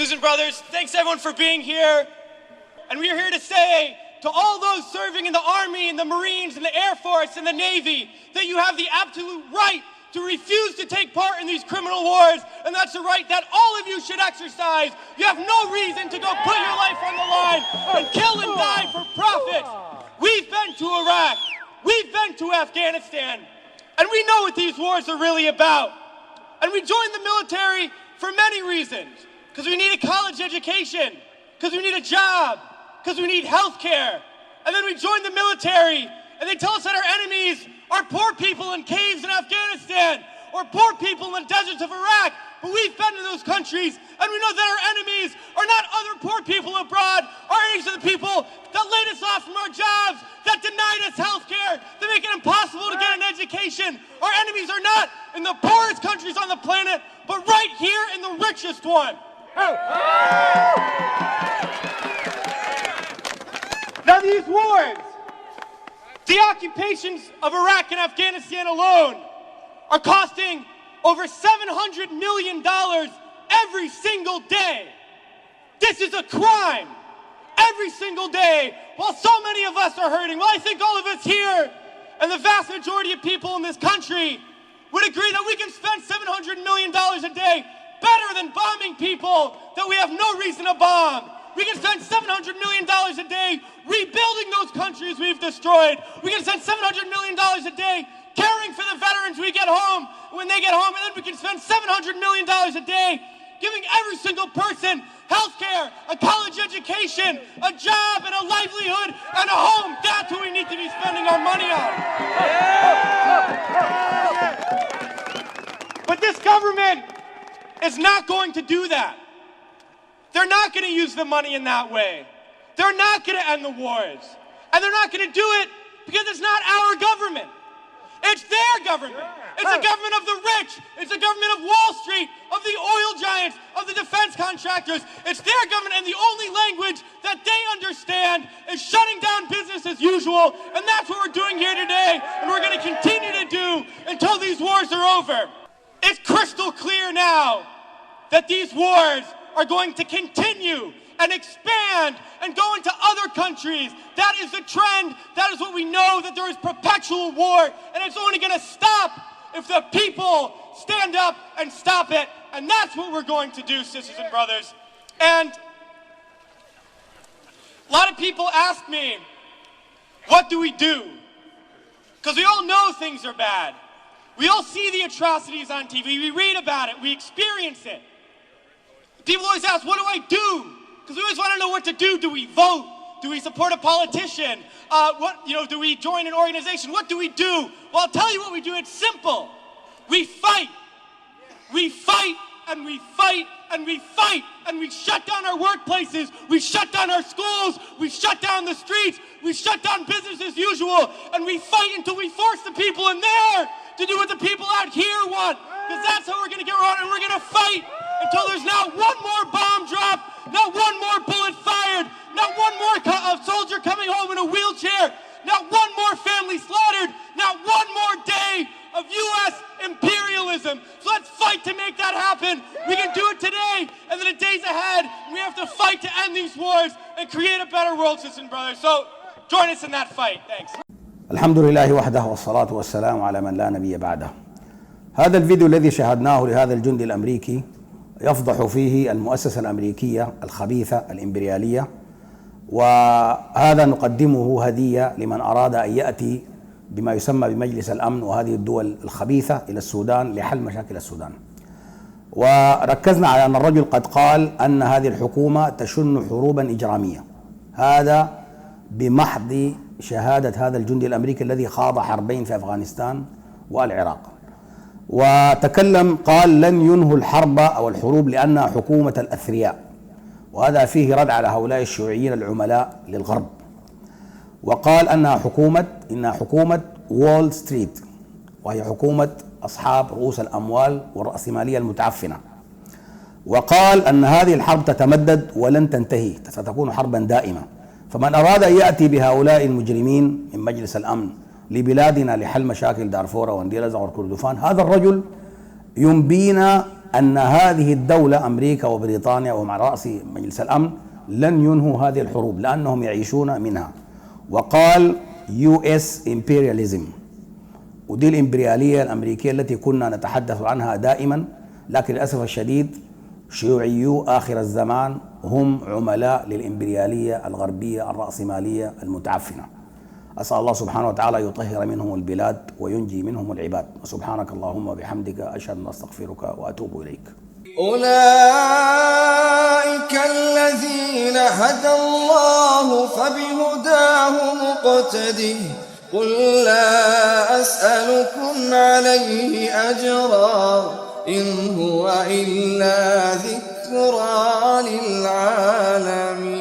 Sisters and brothers, thanks everyone for being here. And we are here to say to all those serving in the Army and the Marines and the Air Force and the Navy that you have the absolute right to refuse to take part in these criminal wars, and that's a right that all of you should exercise. You have no reason to go put your life on the line and kill and die for profit. We've been to Iraq, we've been to Afghanistan, and we know what these wars are really about. And we joined the military for many reasons. Because we need a college education, because we need a job, because we need health care. And then we join the military, and they tell us that our enemies are poor people in caves in Afghanistan, or poor people in the deserts of Iraq. But we've been to those countries, and we know that our enemies are not other poor people abroad. Our enemies are the people that laid us off from our jobs, that denied us health care, that make it impossible to get an education. Our enemies are not in the poorest countries on the planet, but right here in the richest one. Now these wars, the occupations of Iraq and Afghanistan alone are costing over $700 million every single day. This is a crime every single day while so many of us are hurting. Well, I think all of us here and the vast majority of people in this country would agree that we can spend $700 million a day better than bombing people that we have no reason to bomb. We can spend $700 million a day rebuilding those countries we've destroyed. We can spend $700 million a day caring for the veterans we get home when they get home. And then we can spend $700 million a day giving every single person health care, a college education, a job, and a livelihood, and a home. That's what we need to be spending our money on. But this government is not going to do that. They're not going to use the money in that way. They're not going to end the wars. And they're not going to do it because it's not our government. It's their government. It's a government of the rich. It's a government of Wall Street, of the oil giants, of the defense contractors. It's their government, and the only language that they understand is shutting down business as usual. And that's what we're doing here today, and we're going to continue to do until these wars are over. It's crystal clear now that these wars are going to continue and expand and go into other countries. That is the trend. That is what we know, that there is perpetual war, and it's only going to stop if the people stand up and stop it. And that's what we're going to do, sisters and brothers. And a lot of people ask me, what do we do? Because we all know things are bad. We all see the atrocities on TV. We read about it. We experience it. People always ask, what do I do? Because we always want to know what to do. Do we vote? Do we support a politician? Do we join an organization? What do we do? Well, I'll tell you what we do. It's simple. We fight. We fight and we fight and we fight, and we shut down our workplaces. We shut down our schools. We shut down the streets. We shut down business as usual, and we fight until we force the people in there to do what the people out here want, because that's how we're going to get around, and we're going to fight until there's not one more bomb drop, not one more bullet fired, not one more soldier coming home in a wheelchair, not one more family slaughtered, not one more day of U.S. imperialism. So let's fight to make that happen. We can do it today, and then the days ahead, we have to fight to end these wars and create a better world, sisters and brothers. So join us in that fight. Thanks. الحمد لله وحده والصلاة والسلام على من لا نبي بعده. هذا الفيديو الذي شاهدناه لهذا الجندي الأمريكي يفضح فيه المؤسسة الأمريكية الخبيثة الإمبريالية، وهذا نقدمه هدية لمن أراد أن يأتي بما يسمى بمجلس الأمن وهذه الدول الخبيثة إلى السودان لحل مشاكل السودان. وركزنا على أن الرجل قد قال أن هذه الحكومة تشن حروبا إجرامية. هذا بمحض شهادة هذا الجندي الأمريكي الذي خاض حربين في أفغانستان والعراق، وتكلم قال لن ينهوا الحرب أو الحروب لأنها حكومة الأثرياء، وهذا فيه رد على هؤلاء الشيوعيين العملاء للغرب. وقال إنها حكومة وول ستريت، وهي حكومة أصحاب رؤوس الأموال والرأسمالية المتعفنة. وقال أن هذه الحرب تتمدد ولن تنتهي، ستكون حربا دائمة. فمن أراد أن يأتي بهؤلاء المجرمين من مجلس الأمن لبلادنا لحل مشاكل دارفور ونديرزا وكردفان، هذا الرجل ينبينا أن هذه الدولة أمريكا وبريطانيا ومع رأس مجلس الأمن لن ينهوا هذه الحروب لأنهم يعيشون منها. وقال US imperialism، ودي الإمبريالية الأمريكية التي كنا نتحدث عنها دائما، لكن للأسف الشديد شيوعيو آخر الزمان هم عملاء للإمبريالية الغربية الرأسمالية المتعفنة. أسأل الله سبحانه وتعالى يطهر منهم البلاد وينجي منهم العباد. وسبحانك اللهم وبحمدك أشهد أن أستغفرك وأتوب إليك. أولئك الذين هدى الله فبهداه مقتده. قل لا أسألكم عليه أجرا إن هو إلا ذكرى للعالمين.